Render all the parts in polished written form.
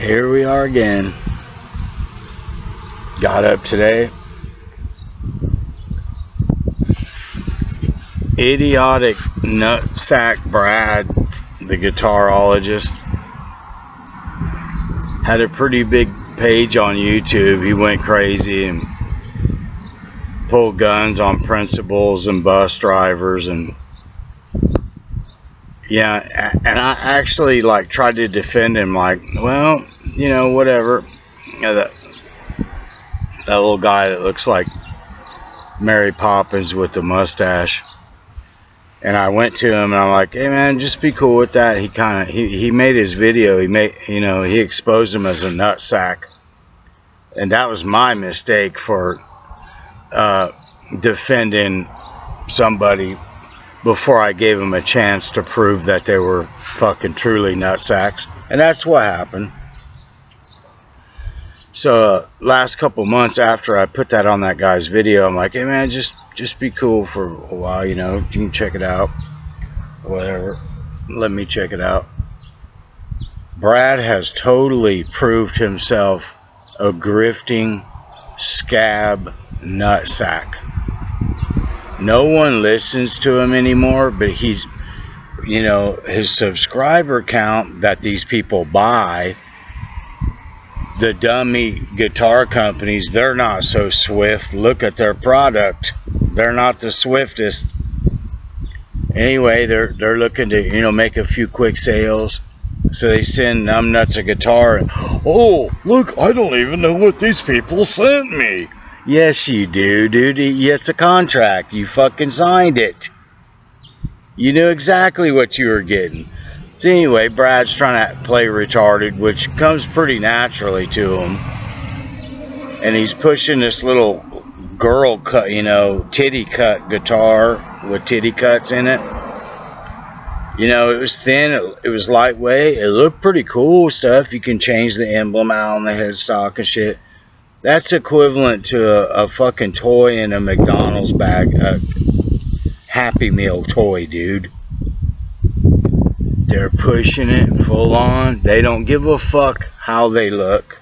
Here we are again. Got up today. Idiotic nutsack Brad, the guitarologist, had a pretty big page on YouTube. He went crazy and pulled guns on principals and bus drivers, and yeah, and I actually tried to defend him, well, whatever. That little guy that looks like Mary Poppins with the mustache. And I went to him and I'm like, hey man, just be cool with that. He made his video. He exposed him as a nutsack. And that was my mistake for defending somebody before I gave them a chance to prove that they were fucking truly nutsacks. And that's what happened. So last couple months after I put that on that guy's video, I'm like, hey man, just be cool for a while, you can check it out, whatever. Let me check it out. Brad has totally proved himself a grifting scab nutsack. No one listens to him anymore, but he's, his subscriber count that these people buy, the dummy guitar companies, they're not so swift. Look at their product. They're not the swiftest. Anyway, they're looking to, make a few quick sales. So they send numbnuts a guitar and, oh, look, I don't even know what these people sent me. Yes, you do, dude. It's a contract. You fucking signed it. You knew exactly what you were getting. So anyway, Brad's trying to play retarded, which comes pretty naturally to him. And he's pushing this little girl cut, titty cut guitar with titty cuts in it. It was thin, it was lightweight, it looked pretty cool stuff. You can change the emblem out on the headstock and shit. That's equivalent to a fucking toy in a McDonald's bag, a Happy Meal toy, dude. They're pushing it full on. They don't give a fuck how they look.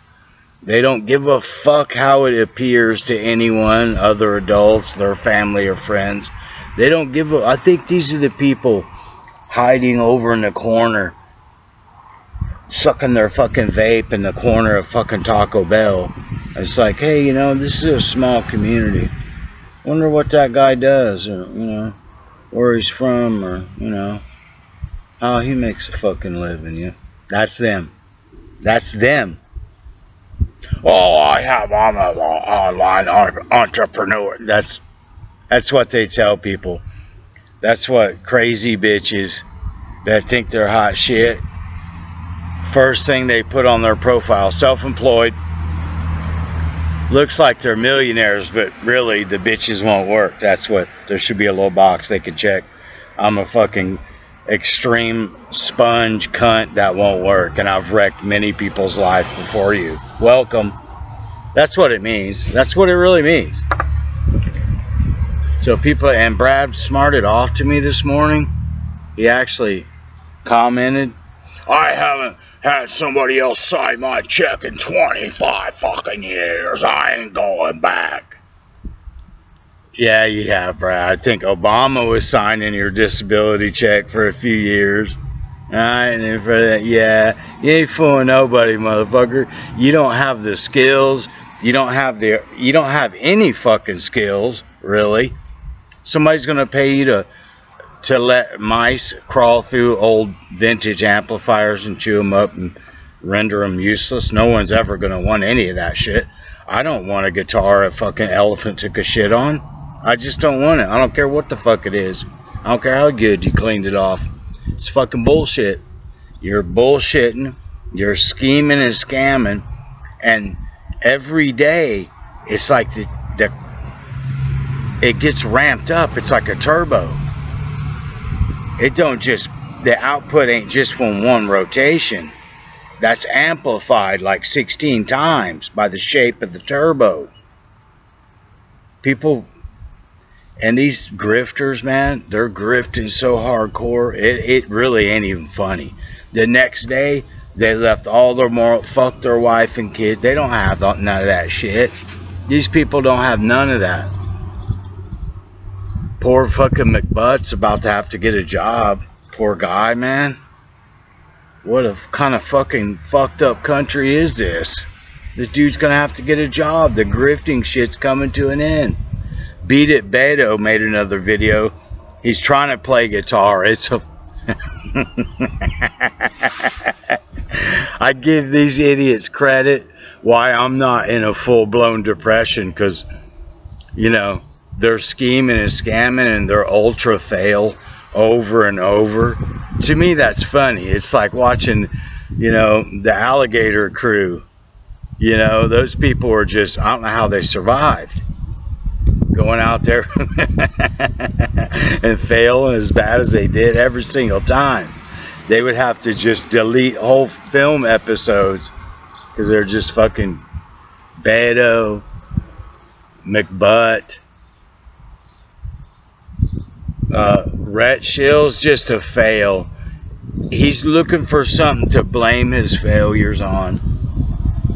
They don't give a fuck how it appears to anyone, other adults, their family or friends. They don't give a... I think these are the people hiding over in the corner, sucking their fucking vape in the corner of fucking Taco Bell. It's like, hey, this is a small community. Wonder what that guy does, or, where he's from, or, how he makes a fucking living, That's them. That's them. Oh, I'm an online entrepreneur. That's what they tell people. That's what crazy bitches that think they're hot shit, first thing they put on their profile, self-employed. Looks like they're millionaires, but really the bitches won't work. That's what, there should be a little box they can check. I'm a fucking extreme sponge cunt that won't work, and I've wrecked many people's life before you. Welcome. That's what it means. That's what it really means. So people, and Brad smarted off to me this morning. He actually commented, I haven't had somebody else sign my check in 25 fucking years. I ain't going back. Yeah, you have, Brad. I think Obama was signing your disability check for a few years. Alright, and for that, yeah, you ain't fooling nobody, motherfucker. You don't have the skills. You don't have any fucking skills, really. Somebody's gonna pay you to let mice crawl through old vintage amplifiers and chew them up and render them useless. No one's ever gonna want any of that shit. I don't want a guitar a fucking elephant took a shit on. I just don't want it. I don't care what the fuck it is. I don't care how good you cleaned it off. It's fucking bullshit. You're bullshitting. You're scheming and scamming. And every day, it's like it gets ramped up. It's like a turbo. It don't just... The output ain't just from one rotation. That's amplified like 16 times by the shape of the turbo. People... And these grifters, man, they're grifting so hardcore, it really ain't even funny. The next day, They left all their moral, fuck their wife and kids. They don't have none of that shit. These people don't have none of that. Poor fucking McButt's about to have to get a job. Poor guy, man. What a kind of fucking fucked up country is this? This dude's gonna have to get a job. The grifting shit's coming to an end. Beat It Beto made another video. He's trying to play guitar. It's a I give these idiots credit why I'm not in a full-blown depression, because, you know, they're scheming and scamming and they're ultra fail over and over. To me, that's funny. It's like watching, you know, the Alligator Crew. You know, those people are just, I don't know how they survived. Going out there and failing as bad as they did every single time. They would have to just delete whole film episodes because they're just fucking Beto, McButt, Rhett Shill's just a fail. He's looking for something to blame his failures on,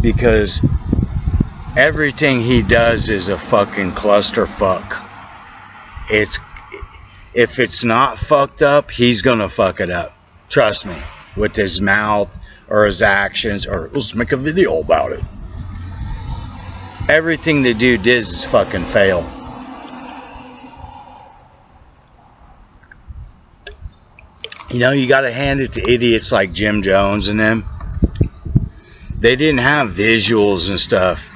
because everything he does is a fucking clusterfuck. If it's not fucked up, he's gonna fuck it up. Trust me, with his mouth or his actions, or let's make a video about it. Everything the dude does is fucking fail. You know, you gotta hand it to idiots like Jim Jones and them. They didn't have visuals and stuff.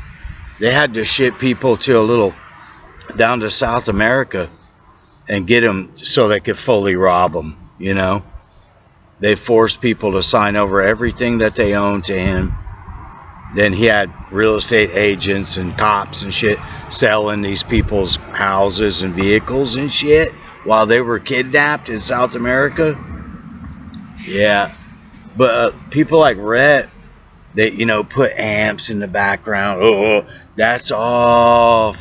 They had to ship people to a little down to South America and get them so they could fully rob them, you know. They forced people to sign over everything that they owned to him. Then he had real estate agents and cops and shit selling these people's houses and vehicles and shit while they were kidnapped in South America. Yeah. But people like Rhett, they, you know, put amps in the background. Oh, that's all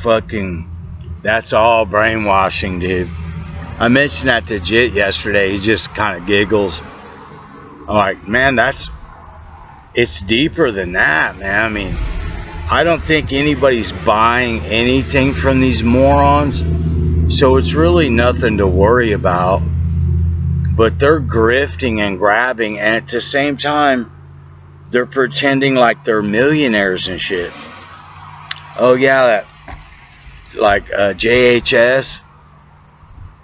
brainwashing, dude. I mentioned that to Jit yesterday. He just kind of giggles. I'm like, man, it's deeper than that, man. I mean, I don't think anybody's buying anything from these morons, so it's really nothing to worry about. But they're grifting and grabbing, and at the same time, they're pretending like they're millionaires and shit. Oh yeah, that like JHS.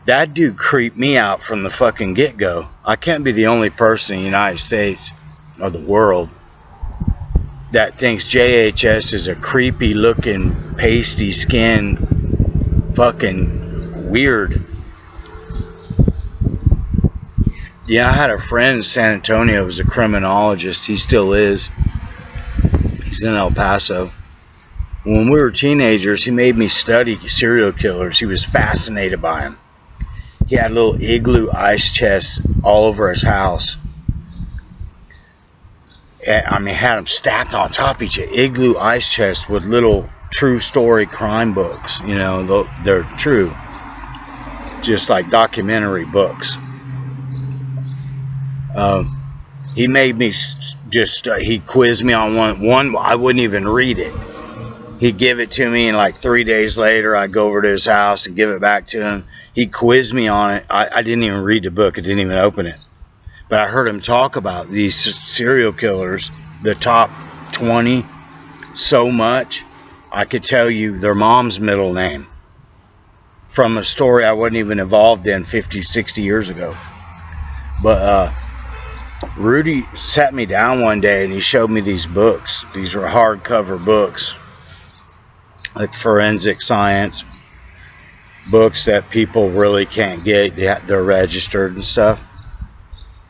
That dude creeped me out from the fucking get-go. I can't be the only person in the United States or the world that thinks JHS is a creepy looking, pasty skin, fucking weird. Yeah, I had a friend in San Antonio who was a criminologist. He still is. He's in El Paso. When we were teenagers, he made me study serial killers. He was fascinated by them. He had little igloo ice chests all over his house. I mean, had them stacked on top of each other. Igloo ice chests with little true story crime books. You know, they're true. Just like documentary books. He made me he quizzed me on one. I wouldn't even read it. He'd give it to me, and like 3 days later, I'd go over to his house and give it back to him. He quizzed me on it. I didn't even read the book. I didn't even open it. But I heard him talk about these serial killers, the top 20, so much. I could tell you their mom's middle name from a story I wasn't even involved in 50, 60 years ago. But Rudy sat me down one day and he showed me these books. These were hardcover books, like forensic science books that people really can't get. They're registered and stuff.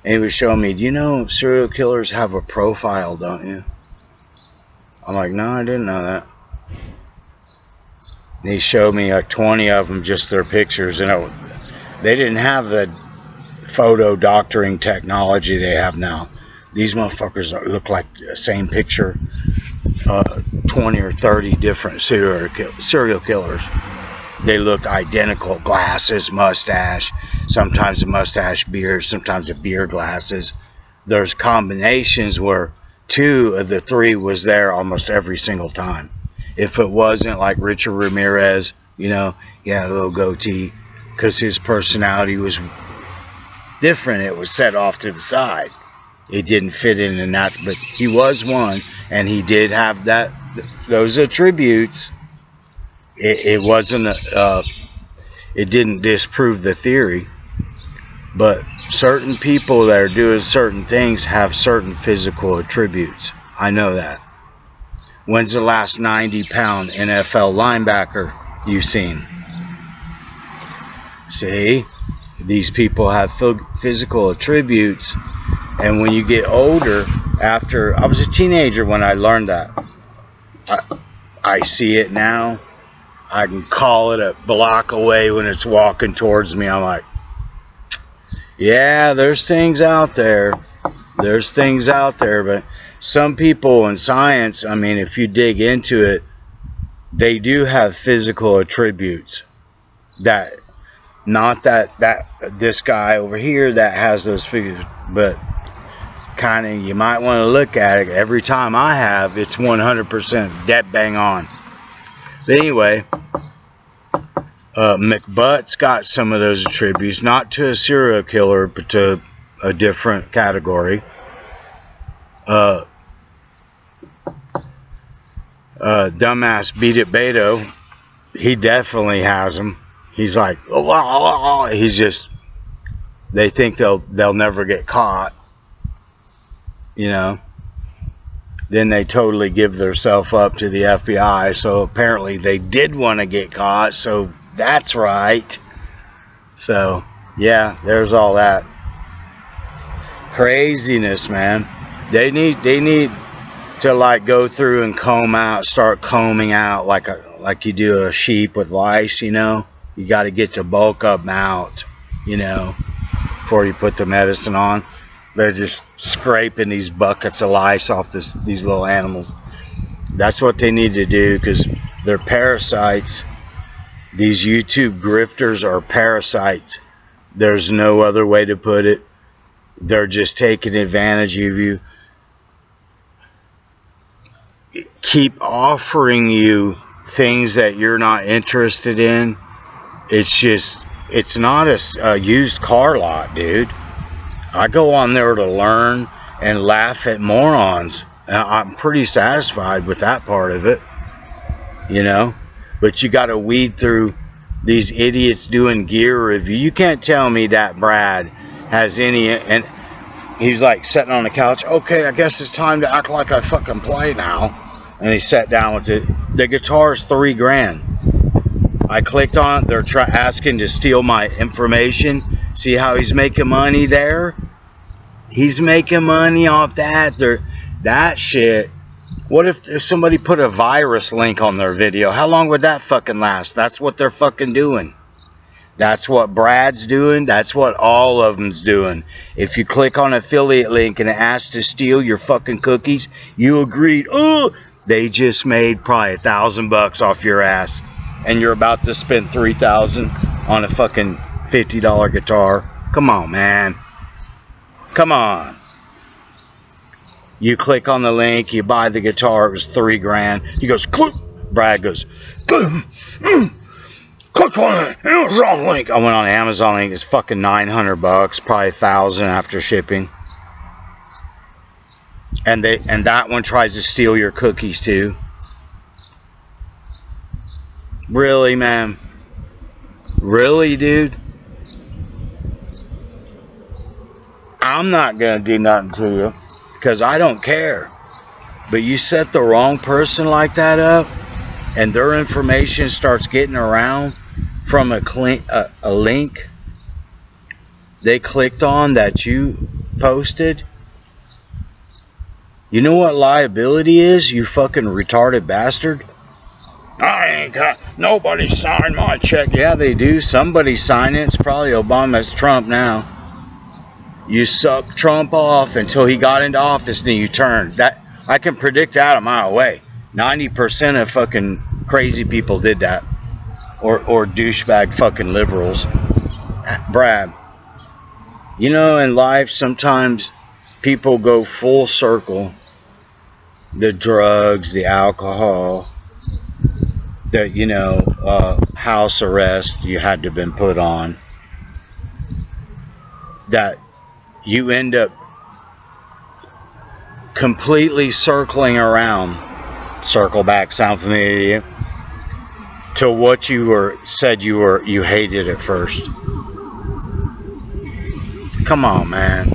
And he was showing me, do you know serial killers have a profile, don't you? I'm like, no, I didn't know that. And he showed me like 20 of them, just their pictures. And they didn't have the photo doctoring technology they have now. These motherfuckers look like the same picture. 20 or 30 different serial killers. They looked identical. Glasses, mustache. Sometimes a mustache beard. Sometimes a beard glasses. there's combinations where 2 of the 3 was there almost every single time. If it wasn't like Richard Ramirez, you know, he had a little goatee because his personality was different. It was set off to the side. It didn't fit in that, but he was one, and he did have those attributes. It wasn't it didn't disprove the theory, but certain people that are doing certain things have certain physical attributes. I know that. When's the last 90-pound NFL linebacker you've seen? See, these people have physical attributes, and when you get older, after I was a teenager when I learned that. I see it now. I can call it a block away when it's walking towards me. I'm like, yeah, there's things out there. There's things out there, but some people in science, I mean, if you dig into it, they do have physical attributes that, not that this guy over here that has those figures, but kind of, you might want to look at it. Every time I have, it's 100% dead bang on. But anyway, McButt's got some of those attributes, not to a serial killer, but to a different category. Dumbass Beat It Beto, he definitely has them. He's like, oh, he's just, they think they'll never get caught, you know. Then they totally give themselves up to the FBI. So apparently they did want to get caught. So that's right. So yeah, there's all that craziness, man. They need to like go through and start combing out like you do a sheep with lice. You know, you got to get the bulk of them out, you know, before you put the medicine on. They're just scraping these buckets of lice off these little animals. That's what they need to do, because they're parasites. These YouTube grifters are parasites. There's no other way to put it. They're just taking advantage of you. Keep offering you things that you're not interested in. It's not a used car lot, dude. I go on there to learn and laugh at morons. I'm pretty satisfied with that part of it, you know. But you got to weed through these idiots doing gear review. You can't tell me that Brad has any. And he's like sitting on the couch. Okay, I guess it's time to act like I fucking play now. And he sat down with it. The guitar's $3,000. I clicked on it. They're asking to steal my information. See how he's making money there? He's making money off that. That shit. What if somebody put a virus link on their video? How long would that fucking last? That's what they're fucking doing. That's what Brad's doing. That's what all of them's doing. If you click on an affiliate link and it asks to steal your fucking cookies, you agreed. Oh, they just made probably $1,000 off your ass, and you're about to spend $3,000 on a fucking $50 guitar. Come on, man. Come on. You click on the link, you buy the guitar, it was $3,000. He goes, click. Brad goes, click on the Amazon link. I went on the Amazon link, it's fucking $900, probably $1,000 after shipping. And that one tries to steal your cookies too. Really, man? Really, dude? I'm not gonna do nothing to you because I don't care. But you set the wrong person like that up, and their information starts getting around from a link they clicked on that you posted. You know what liability is, you fucking retarded bastard? I ain't got, nobody signed my check. Yeah, they do. Somebody signed it. It's probably Obama's Trump now. You suck Trump off until he got into office, then you turned. That I can predict that a mile away. 90% of fucking crazy people did that. Or douchebag fucking liberals. Brad, you know, in life sometimes people go full circle. The drugs, the alcohol, the, you know, house arrest you had to have been put on. That you end up completely circling around. Circle back, sound familiar to you? To what you hated at first. Come on, man.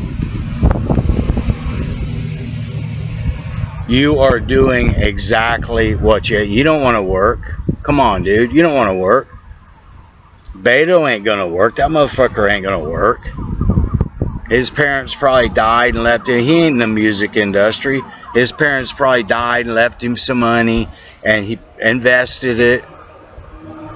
You are doing exactly what you don't want to work. Come on, dude. You don't want to work. Beto ain't gonna work. That motherfucker ain't gonna work. His parents probably died and left him. He ain't in the music industry. His parents probably died and left him some money and he invested it.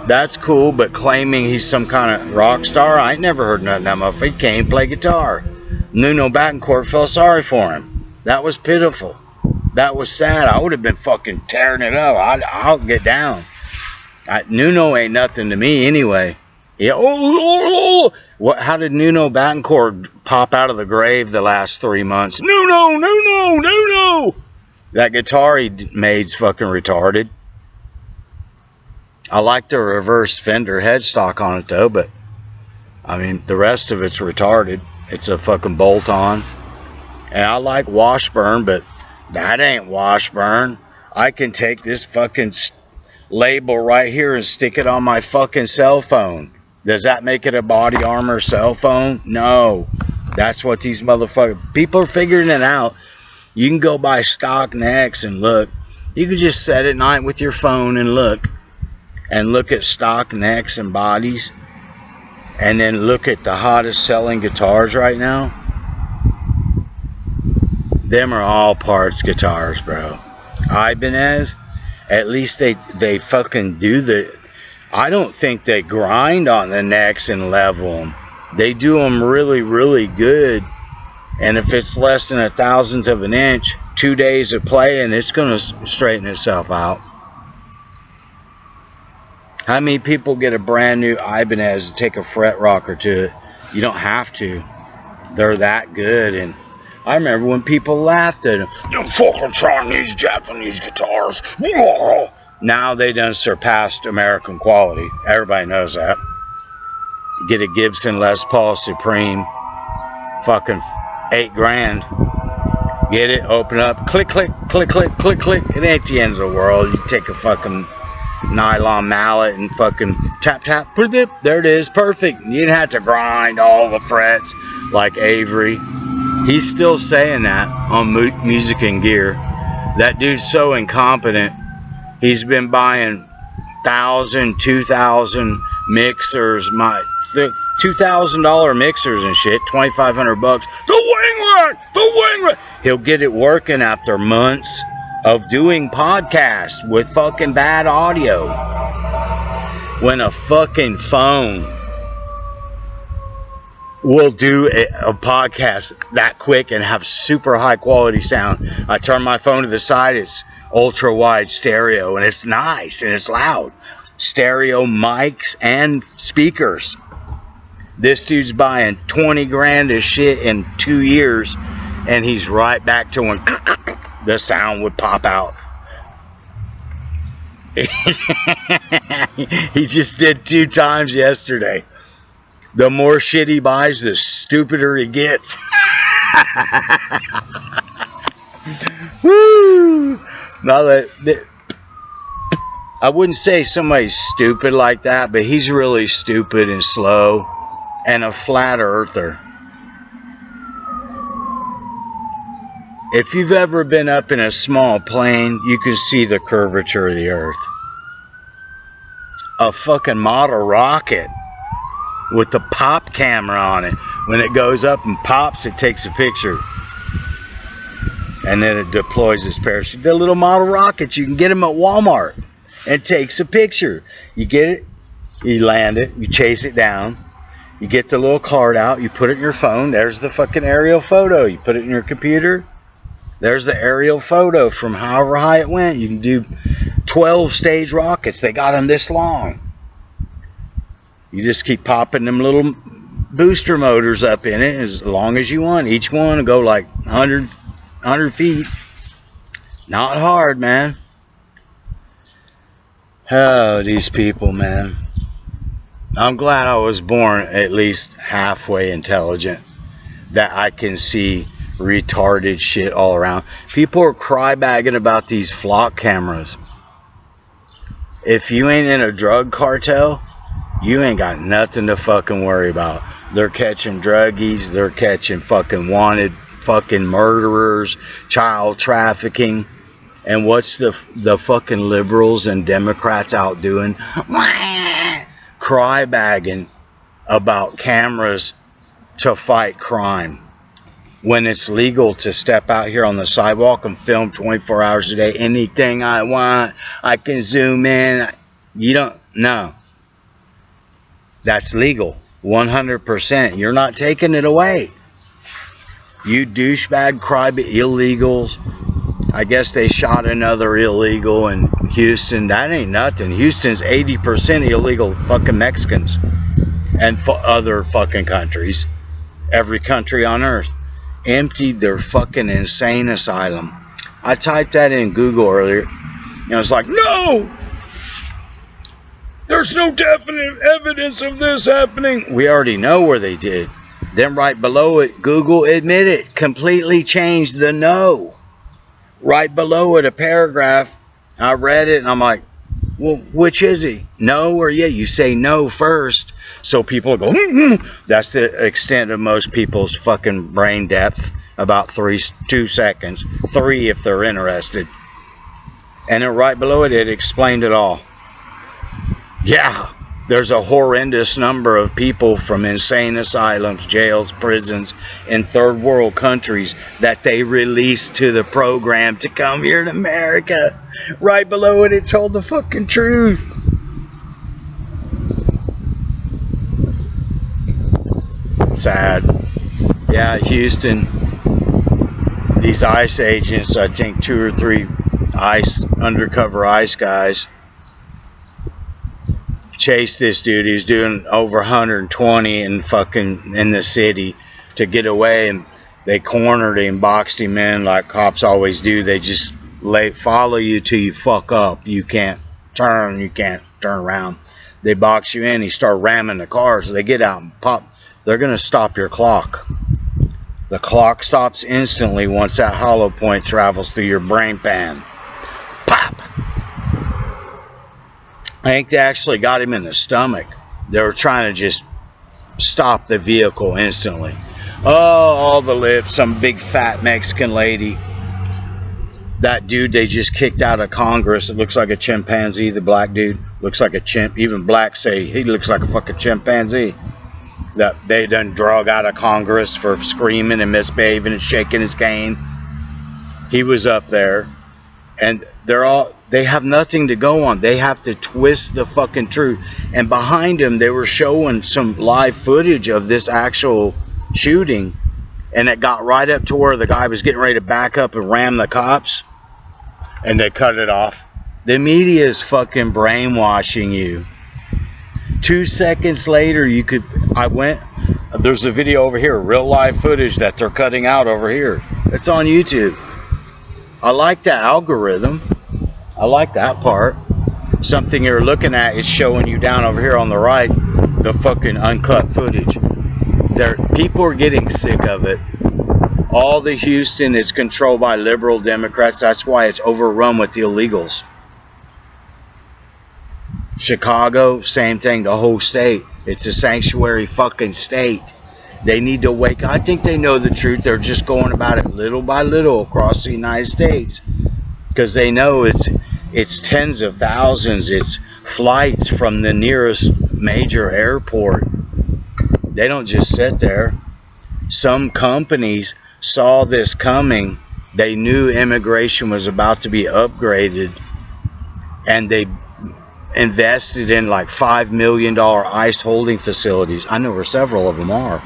That's cool, but claiming he's some kind of rock star, I ain't never heard nothing of that motherfucker. He can't even play guitar. Nuno Betancourt felt sorry for him. That was pitiful. That was sad. I would have been fucking tearing it up. I'll get down. Nuno ain't nothing to me anyway. Yeah. What? How did Nuno Betancourt pop out of the grave the last 3 months? Nuno. That guitar he made's fucking retarded. I like the reverse fender headstock on it though, but I mean the rest of it's retarded. It's a fucking bolt on. And I like Washburn, but that ain't Washburn. I can take this fucking label right here and stick it on my fucking cell phone. Does that make it a body armor cell phone? No. That's what these motherfuckers... People are figuring it out. You can go buy stock necks and look. You can just sit at night with your phone and look. And look at stock necks and bodies. And then look at the hottest selling guitars right now. Them are all parts guitars, bro. Ibanez, at least they fucking do the... I don't think they grind on the necks and level them. They do them really, really good. And if it's less than 1,000th of an inch, 2 days of playing, it's going to straighten itself out. How many people get a brand new Ibanez and take a fret rocker to it? You don't have to. They're that good. And I remember when people laughed at them. You fucking Chinese, Japanese guitars. Now they done surpassed American quality. Everybody knows that. Get a Gibson Les Paul Supreme. Fucking $8,000. Get it, open up, click, click, click, click, click, click. It ain't the end of the world. You take a fucking nylon mallet and fucking tap, tap, there it is, perfect. You didn't have to grind all the frets like Avery. He's still saying that on Music and Gear. That dude's so incompetent. He's been buying 1,000, 2,000 mixers, $2,000 mixers and shit, $2,500. The wing rat. He'll get it working after months of doing podcasts with fucking bad audio. When a fucking phone will do a podcast that quick and have super high quality sound. I turn my phone to the side, it's ultra wide stereo and it's nice and it's loud. Stereo mics and speakers. This dude's buying $20,000 of shit in 2 years and he's right back to when the sound would pop out. He just did 2 times yesterday. The more shit he buys, the stupider he gets. Woo! Now I wouldn't say somebody's stupid like that, but he's really stupid and slow and a flat earther. If you've ever been up in a small plane, you can see the curvature of the earth. A fucking model rocket with the pop camera on it. When it goes up and pops, it takes a picture. And then it deploys its parachute. The little model rockets, you can get them at Walmart. It takes a picture. You get it, you land it, you chase it down. You get the little card out, you put it in your phone. There's the fucking aerial photo. You put it in your computer. There's the aerial photo from however high it went. You can do 12-stage rockets. They got them this long. You just keep popping them little booster motors up in it as long as you want. Each one will go like 100 feet. Not hard, man. Oh, these people, man. I'm glad I was born at least halfway intelligent, that I can see retarded shit all around. People are crybagging about these flock cameras. If you ain't in a drug cartel, you ain't got nothing to fucking worry about. They're catching druggies, they're catching fucking wanted fucking murderers, child trafficking. And what's the fucking liberals and Democrats out doing? Crybagging about cameras to fight crime, when it's legal to step out here on the sidewalk and film 24 hours a day. Anything I want, I can zoom in. You don't know. That's legal. 100%. You're not taking it away. You douchebag illegals. I guess they shot another illegal in Houston. That ain't nothing. Houston's 80% illegal fucking Mexicans and other fucking countries. Every country on earth emptied their fucking insane asylum. I typed that in Google earlier. It's like, no! There's no definite evidence of this happening. We already know where they did. Then right below it, Google admitted, completely changed the no. Right below it, a paragraph. I read it and I'm like, well, which is he? No or yeah? You say no first, so people go, That's the extent of most people's fucking brain depth. About 2 seconds. 3 if they're interested. And then right below it, it explained it all. Yeah, there's a horrendous number of people from insane asylums, jails, prisons in third world countries that they released to the program to come here to America. Right below it, it told the fucking truth. Sad. Yeah, Houston, these ICE agents, I think 2 or 3 undercover ICE guys, chased this dude. He was doing over 120 in the city to get away, and they cornered him, boxed him in like cops always do. They just follow you till you fuck up. You can't turn around. They box you in. He start ramming the cars. So they get out and pop. They're gonna stop your clock. The clock stops instantly once that hollow point travels through your brain pan. Pop. I think they actually got him in the stomach. They were trying to just stop the vehicle instantly. Oh, all the lips, some big fat Mexican lady. That dude they just kicked out of Congress. It looks like a chimpanzee. The black dude looks like a chimp. Even blacks say he looks like a fucking chimpanzee. That they done drug out of Congress for screaming and misbehaving and shaking his cane. He was up there. And they have nothing to go on. They have to twist the fucking truth. And behind him, they were showing some live footage of this actual shooting. And it got right up to where the guy was getting ready to back up and ram the cops. And they cut it off. The media is fucking brainwashing you. 2 seconds later, there's a video over here, real live footage that they're cutting out over here. It's on YouTube. I like that algorithm. I like that part. Something you're looking at is showing you down over here on the right, the fucking uncut footage. People are getting sick of it. All the Houston is controlled by liberal Democrats. That's why it's overrun with the illegals. Chicago, same thing, the whole state. It's a sanctuary fucking state. They need to wake up. I think they know the truth. They're just going about it little by little across the United States. Because they know it's tens of thousands. It's flights from the nearest major airport. They don't just sit there. Some companies saw this coming. They knew immigration was about to be upgraded. And they invested in like $5 million ICE holding facilities. I know where several of them are.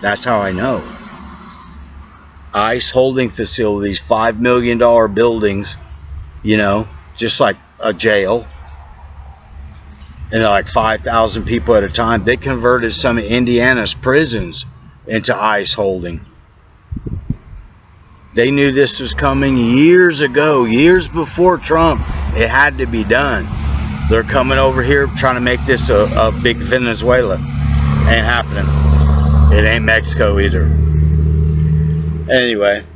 That's how I know. ICE holding facilities, $5 million buildings, just like a jail. and like 5,000 people at a time. They converted some of Indiana's prisons into ICE holding. They knew this was coming years ago, years before Trump. It had to be done. They're coming over here trying to make this a big Venezuela. Ain't happening. It ain't Mexico either. Anyway,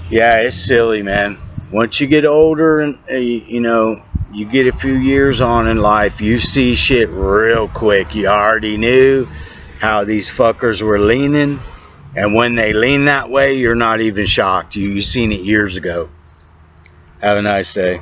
yeah, it's silly, man. Once you get older and you know, you get a few years on in life, you see shit real quick. You already knew how these fuckers were leaning, and when they lean that way, you're not even shocked. You seen it years ago. Have a nice day.